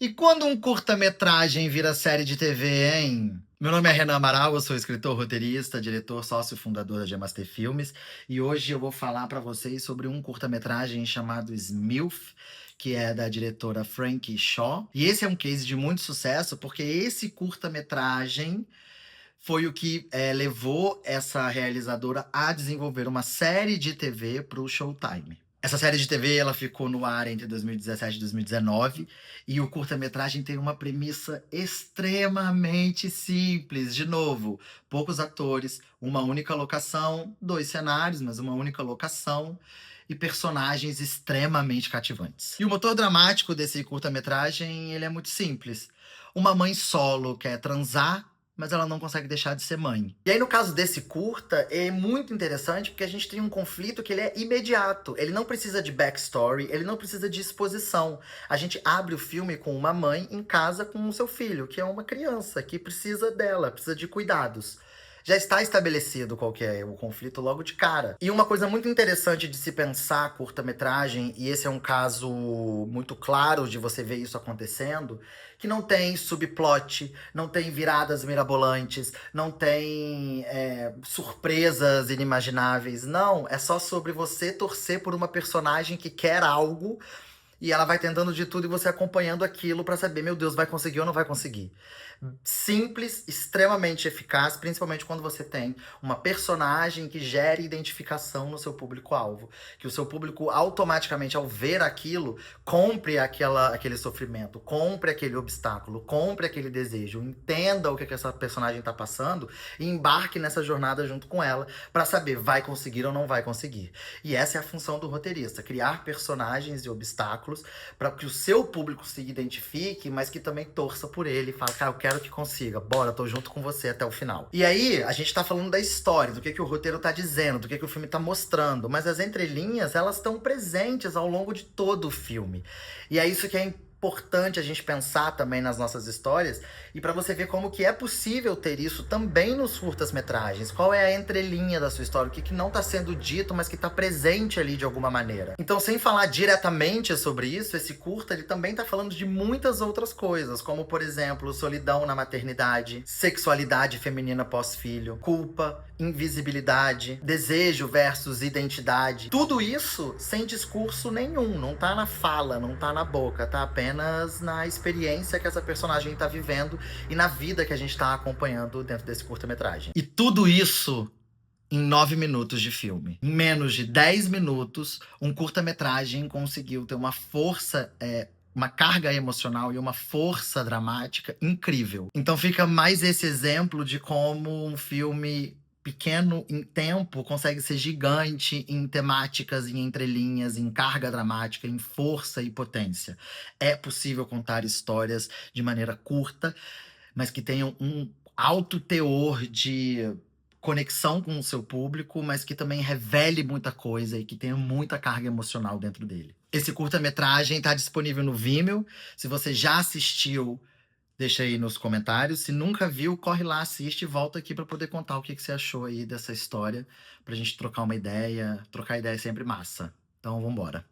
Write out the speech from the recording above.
E quando um curta-metragem vira série de TV, hein? Meu nome é Renan Amaral, eu sou escritor, roteirista, diretor, sócio e fundador da Gemaster Filmes. E hoje eu vou falar para vocês sobre um curta-metragem chamado Smilf, que é da diretora Frankie Shaw. E esse é um case de muito sucesso, porque esse curta-metragem foi o que levou essa realizadora a desenvolver uma série de TV para o Showtime. Essa série de TV ela ficou no ar entre 2017 e 2019 e o curta-metragem tem uma premissa extremamente simples. De novo, poucos atores, uma única locação, dois cenários, mas uma única locação e personagens extremamente cativantes. E o motor dramático desse curta-metragem ele é muito simples. Uma mãe solo quer transar, mas ela não consegue deixar de ser mãe. E aí, no caso desse curta, é muito interessante porque a gente tem um conflito que ele é imediato. Ele não precisa de backstory, ele não precisa de exposição. A gente abre o filme com uma mãe em casa com o seu filho, que é uma criança, que precisa dela, precisa de cuidados. Já está estabelecido qual que é o conflito logo de cara. E uma coisa muito interessante de se pensar curta-metragem, e esse é um caso muito claro de você ver isso acontecendo, que não tem subplot, não tem viradas mirabolantes, não tem surpresas inimagináveis. Não, é só sobre você torcer por uma personagem que quer algo e ela vai tentando de tudo e você acompanhando aquilo pra saber, meu Deus, vai conseguir ou não vai conseguir. Simples, extremamente eficaz, principalmente quando você tem uma personagem que gere identificação no seu público-alvo. Que o seu público, automaticamente, ao ver aquilo, compre aquele sofrimento, compre aquele obstáculo, compre aquele desejo, entenda o que essa personagem tá passando e embarque nessa jornada junto com ela pra saber, vai conseguir ou não vai conseguir. E essa é a função do roteirista, criar personagens e obstáculos para que o seu público se identifique, mas que também torça por ele e fala, cara, eu quero que consiga, bora, tô junto com você até o final. E aí, a gente tá falando da história, do que o roteiro tá dizendo, do que o filme tá mostrando, mas as entrelinhas, elas estão presentes ao longo de todo o filme. E é isso que é importante a gente pensar também nas nossas histórias e para você ver como que é possível ter isso também nos curtas-metragens. Qual é a entrelinha da sua história, o que não tá sendo dito, mas que tá presente ali de alguma maneira. Então, sem falar diretamente sobre isso, esse curta ele também tá falando de muitas outras coisas, como por exemplo, solidão na maternidade, sexualidade feminina pós-filho, culpa, invisibilidade, desejo versus identidade. Tudo isso sem discurso nenhum, não tá na fala, não tá na boca, tá apenas na experiência que essa personagem tá vivendo e na vida que a gente tá acompanhando dentro desse curta-metragem. E tudo isso em 9 minutos de filme. Em menos de 10 minutos, um curta-metragem conseguiu ter uma força, uma carga emocional e uma força dramática incrível. Então fica mais esse exemplo de como um filme pequeno em tempo consegue ser gigante em temáticas, em entrelinhas, em carga dramática, em força e potência. É possível contar histórias de maneira curta, mas que tenham um alto teor de conexão com o seu público, mas que também revele muita coisa e que tenha muita carga emocional dentro dele. Esse curta-metragem está disponível no Vimeo. Se você já assistiu, deixa aí nos comentários. Se nunca viu, corre lá, assiste e volta aqui para poder contar o que você achou aí dessa história, pra gente trocar uma ideia. Trocar ideia é sempre massa. Então, vambora.